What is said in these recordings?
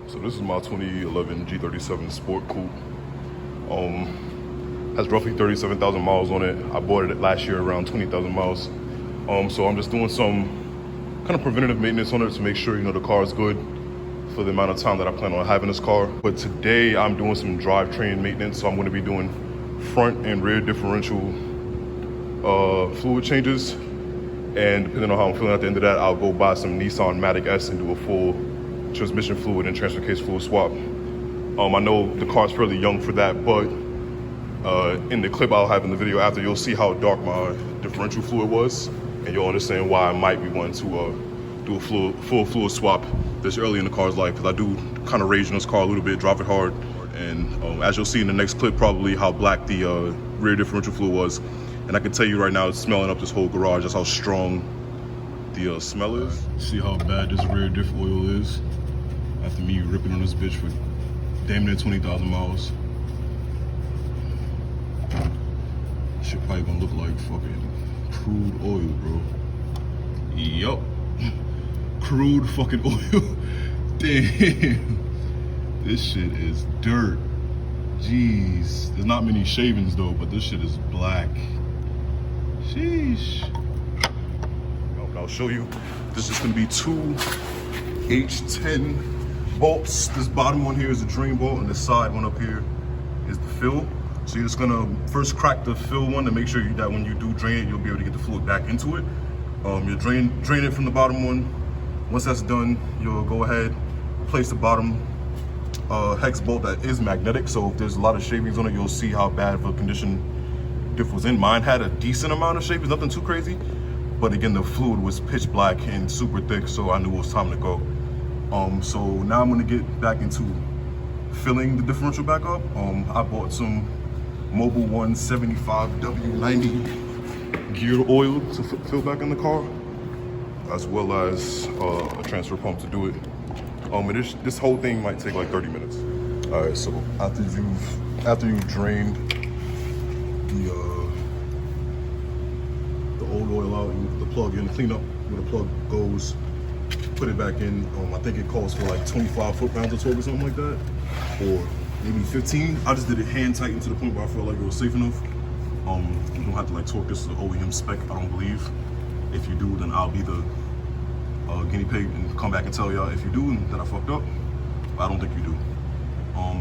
So this is my 2011 G37 Sport Coupe. Has roughly 37,000 miles on it. I bought it last year around 20,000 miles. So I'm just doing some kind of preventative maintenance on it to make sure, the car is good for the amount of time that I plan on having this car. But today I'm doing some drivetrain maintenance. So I'm going to be doing front and rear differential fluid changes. And depending on how I'm feeling at the end of that, I'll go buy some Nissan Matic S and do a full transmission fluid and transfer case fluid swap. I know the car's fairly young for that, but in the clip I'll have in the video after, you'll see how dark my differential fluid was, and you'll understand why I might be wanting to do a full fluid swap this early in the car's life, because I do kind of rage in this car a little bit, drive it hard, and as you'll see in the next clip, probably how black the rear differential fluid was. And I can tell you right now, it's smelling up this whole garage. That's how strong the smell is. See how bad this rear diff oil is after me ripping on this bitch for damn near 20,000 miles. Shit probably gonna look like fucking crude oil, bro. Yup. Crude fucking oil. Damn. This shit is dirt. Jeez. There's not many shavings though, but this shit is black. Sheesh. I'll show you. This is gonna be two H10 bolts. This bottom one here is the drain bolt, and the side one up here is the fill. So you're just gonna first crack the fill one to make sure that when you do drain it, you'll be able to get the fluid back into it. You drain it from the bottom one. Once that's done, you'll go ahead, place the bottom hex bolt that is magnetic. So if there's a lot of shavings on it, you'll see how bad of a condition diff was in. Mine had a decent amount of shavings, nothing too crazy. But again, the fluid was pitch black and super thick, so I knew it was time to go. So now I'm gonna get back into filling the differential back up. I bought some Mobil 175W90 gear oil to fill back in the car, as well as a transfer pump to do it. And this whole thing might take like 30 minutes. All right, so after you've drained the old oil out, you put the plug in, clean up where the plug goes, put it back in. I think it calls for like 25 foot-pounds of torque or something like that, or maybe 15. I just did it hand tightened to the point where I felt like it was safe enough. You don't have to like torque this to the OEM spec, I don't believe. If you do, then I'll be the guinea pig and come back and tell y'all if you do and that I fucked up. But I don't think you do.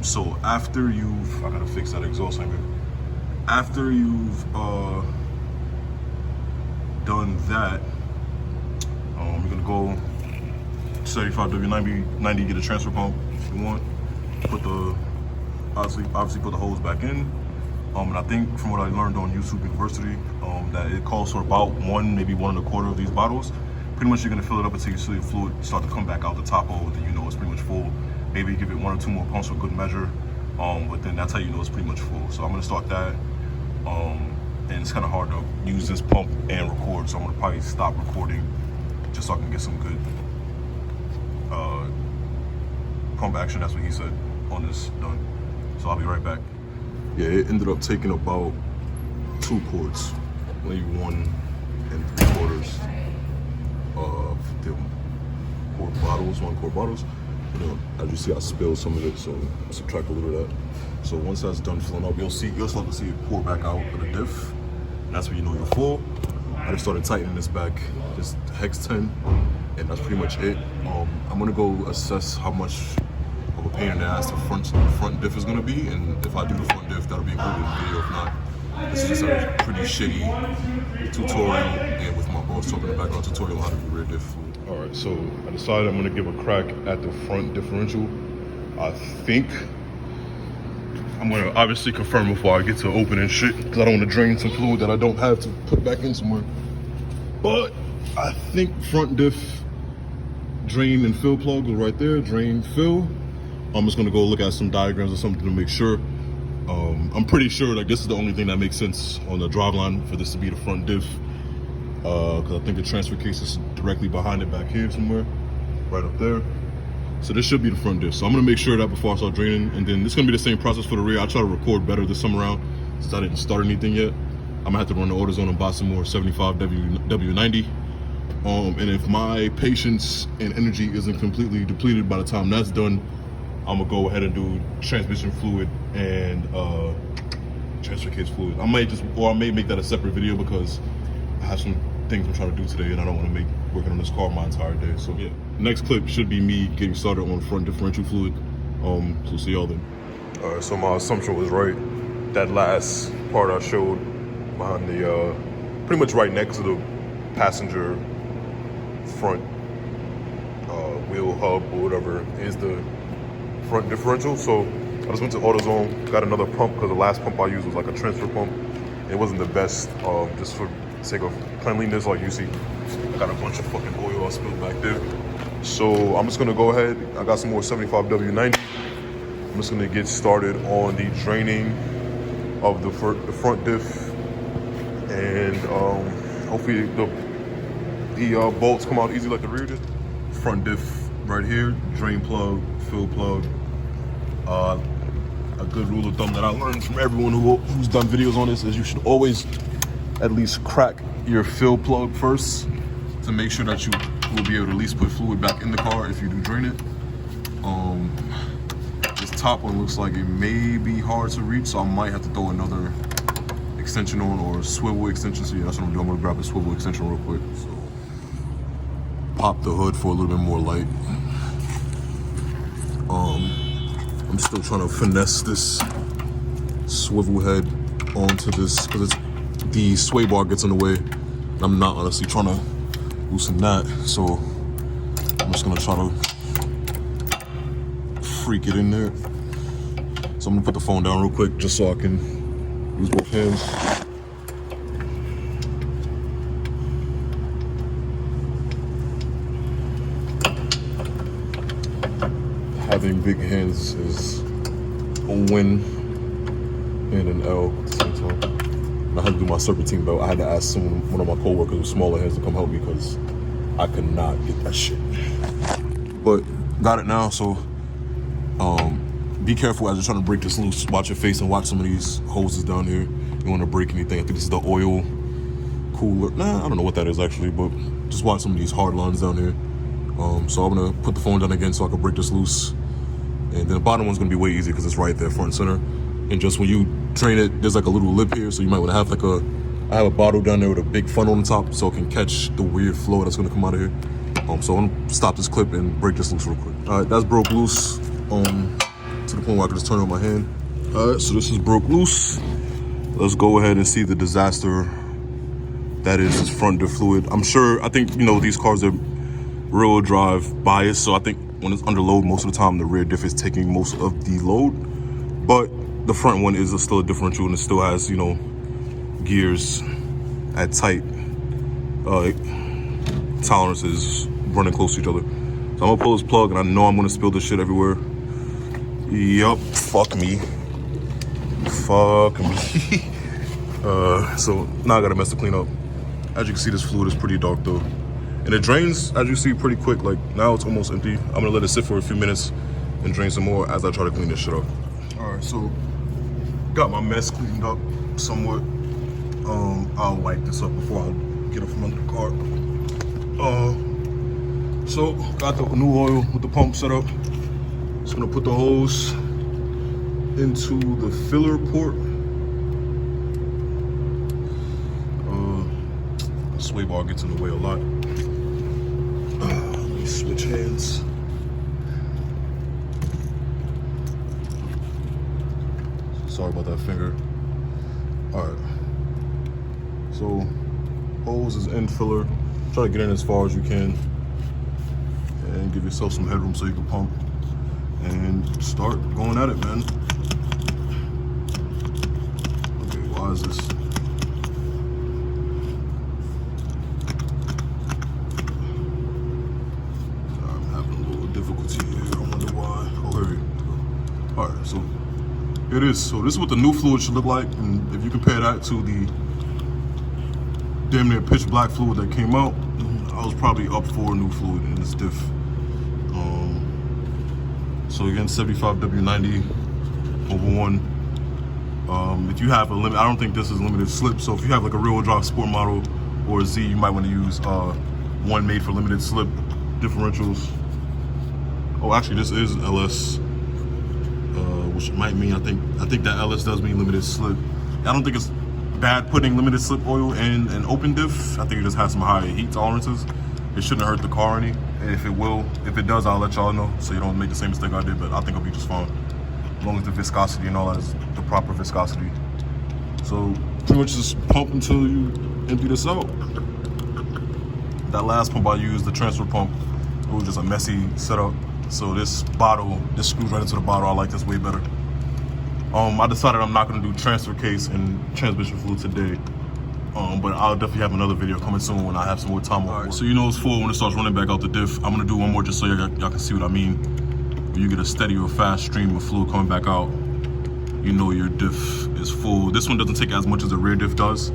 So after I gotta fix that exhaust hanger. After you've done that, you're gonna go 35W90, get a transfer pump if you want. Put the obviously put the hose back in. And I think from what I learned on YouTube University, that it calls for about maybe 1 1/4 of these bottles. Pretty much you're gonna fill it up until you see the fluid start to come back out the top hole, then you know it's pretty much full. Maybe give it 1 or 2 more pumps for good measure. But then that's how you know it's pretty much full. So I'm gonna start that. And it's kind of hard to use this pump and record, so I'm gonna probably stop recording just so I can get some good pump action. That's what he said on this done. So I'll be right back. Yeah, it ended up taking about 2 quarts, maybe 1 3/4 of the 1 quart bottles. As you see, I spilled some of it, so I'll subtract a little of that. So once that's done filling up, you'll start to see it pour back out of the diff. And that's when you know you're full. I just started tightening this back, just hex 10, and that's pretty much it. I'm gonna go assess how much of a pain in the ass the front diff is gonna be, and if I do the front diff, that'll be included in the video. If not, this is just a pretty shitty tutorial, and with my boss talking in the background, tutorial on how to do rear diff. All right, so I decided I'm gonna give a crack at the front differential. I think I'm gonna obviously confirm before I get to opening shit, because I don't want to drain some fluid that I don't have to put back in somewhere. But I think front diff drain and fill plug are right there. Drain, fill. I'm just gonna go look at some diagrams or something to make sure. I'm pretty sure like this is the only thing that makes sense on the driveline for this to be the front diff. Because I think the transfer case is directly behind it back here somewhere, right up there. So this should be the front diff. So I'm gonna make sure of that before I start draining, and then it's gonna be the same process for the rear. I try to record better this time around since I didn't start anything yet. I'm gonna have to run the AutoZone and buy some more 75W90. And if my patience and energy isn't completely depleted by the time that's done, I'm gonna go ahead and do transmission fluid and transfer case fluid. I may make that a separate video because I have some things I'm trying to do today and I don't want to make working on this car my entire day. So yeah, next clip should be me getting started on front differential fluid. So see y'all then. All right, so my assumption was right. That last part I showed behind the, pretty much right next to the passenger front wheel hub or whatever is the front differential. So I just went to AutoZone, got another pump because the last pump I used was like a transfer pump. It wasn't the best, just for sake of cleanliness. Like you see, I got a bunch of fucking oil I spilled back there. So I'm just gonna go ahead. I got some more 75W90. I'm just gonna get started on the draining of the front diff, and hopefully the bolts come out easy like the rear did. Front diff right here, drain plug, fill plug. A good rule of thumb that I learned from everyone who's done videos on this is you should always at least crack your fill plug first to make sure that you will be able to at least put fluid back in the car if you do drain it. This top one looks like it may be hard to reach, so I might have to throw another extension on, or swivel extension. So yeah, that's what I'm doing. I'm gonna grab a swivel extension real quick. So pop the hood for a little bit more light. I'm still trying to finesse this swivel head onto this because the sway bar gets in the way. I'm not honestly trying to loosen that, so I'm just gonna try to freak it in there. So I'm gonna put the phone down real quick just so I can use both hands. Having big hands is a win and an L at the same time. I had to do my serpentine belt. I had to ask one of my coworkers with smaller hands to come help me because I could not get that shit. But got it now, so be careful as you're trying to break this loose. Watch your face and watch some of these hoses down here. You don't want to break anything. I think this is the oil cooler. Nah, I don't know what that is actually, but just watch some of these hard lines down here. So I'm gonna put the phone down again so I can break this loose. And then the bottom one's gonna be way easier because it's right there front and center. And just when you drain it, there's like a little lip here, so you might wanna have like I have a bottle down there with a big funnel on the top so it can catch the weird flow that's gonna come out of here. So I'm gonna stop this clip and break this loose real quick. All right, that's broke loose to the point where I can just turn it on my hand. All right, so this is broke loose. Let's go ahead and see the disaster that is this front diff fluid. I think, you know, these cars are rear drive biased, so I think when it's under load, most of the time the rear diff is taking most of the load, but the front one is still a differential and it still has, you know, gears at tight tolerances running close to each other. So I'm gonna pull this plug and I know I'm gonna spill this shit everywhere. Yup, fuck me. So now I got a mess to clean up. As you can see, this fluid is pretty dark though. And it drains, as you see, pretty quick. Like now it's almost empty. I'm gonna let it sit for a few minutes and drain some more as I try to clean this shit up. All right, so got my mess cleaned up somewhat. I'll wipe this up before I get it from under the car. So got the new oil with the pump set up. Just gonna put the hose into the filler port. The sway bar gets in the way a lot. Let me switch hands. Sorry about that finger. All right. So hose is in filler. Try to get in as far as you can and give yourself some headroom so you can pump and start going at it, man. Okay, why is this? I'm having a little difficulty here. I wonder why. Oh, here we go. All right, so here it is. So this is what the new fluid should look like, and if you compare that to the damn near pitch black fluid that came out, I was probably up for new fluid in this diff. So again, 75W90 over 1. If you have a limit, I don't think this is limited slip. So if you have like a rear-wheel drive sport model or a Z, you might want to use one made for limited slip differentials. Oh, actually, this is LS which might mean I think that LS does mean limited slip. I don't think it's bad putting limited slip oil in an open diff. I think it just has some high heat tolerances. It shouldn't hurt the car any. If it does, I'll let y'all know so you don't make the same mistake I did, but I think it'll be just fine. As long as the viscosity and all that is the proper viscosity. So pretty much just pump until you empty this out. That last pump I used, the transfer pump, it was just a messy setup. So this screws right into the bottle. I like this way better. I decided I'm not gonna do transfer case and transmission fluid today. But I'll definitely have another video coming soon when I have some more time. All right, so you know it's full when it starts running back out the diff. I'm gonna do one more just so y'all can see what I mean. When you get a steady or fast stream of fluid coming back out, you know your diff is full. This one doesn't take as much as the rear diff does.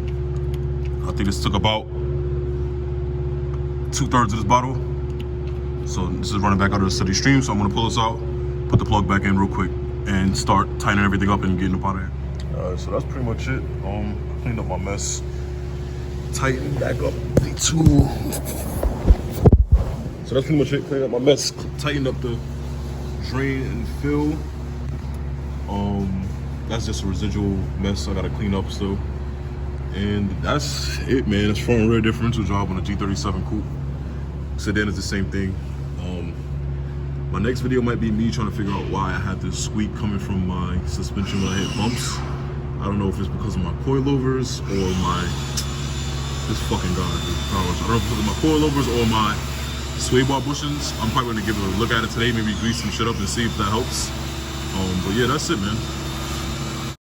I think this took about 2/3 of this bottle. So this is running back out of the steady stream. So I'm gonna pull this out, put the plug back in real quick, and start tightening everything up and getting up out of here. All right, so that's pretty much it. Cleaned up my mess. Tighten back up the tool. So that's pretty much it. Cleaned up my mess. Tightened up the drain and fill. That's just a residual mess I gotta clean up still. And that's it, man. It's front and rear differential job on the G37 Coupe. Sedan is the same thing. My next video might be me trying to figure out why I had this squeak coming from my suspension when I hit bumps. I don't know if it's because of my coilovers or this fucking guy, dude. I don't know if it's because of my coilovers or my sway bar bushings. I'm probably gonna give it a look at it today, maybe grease some shit up and see if that helps. But yeah, that's it, man.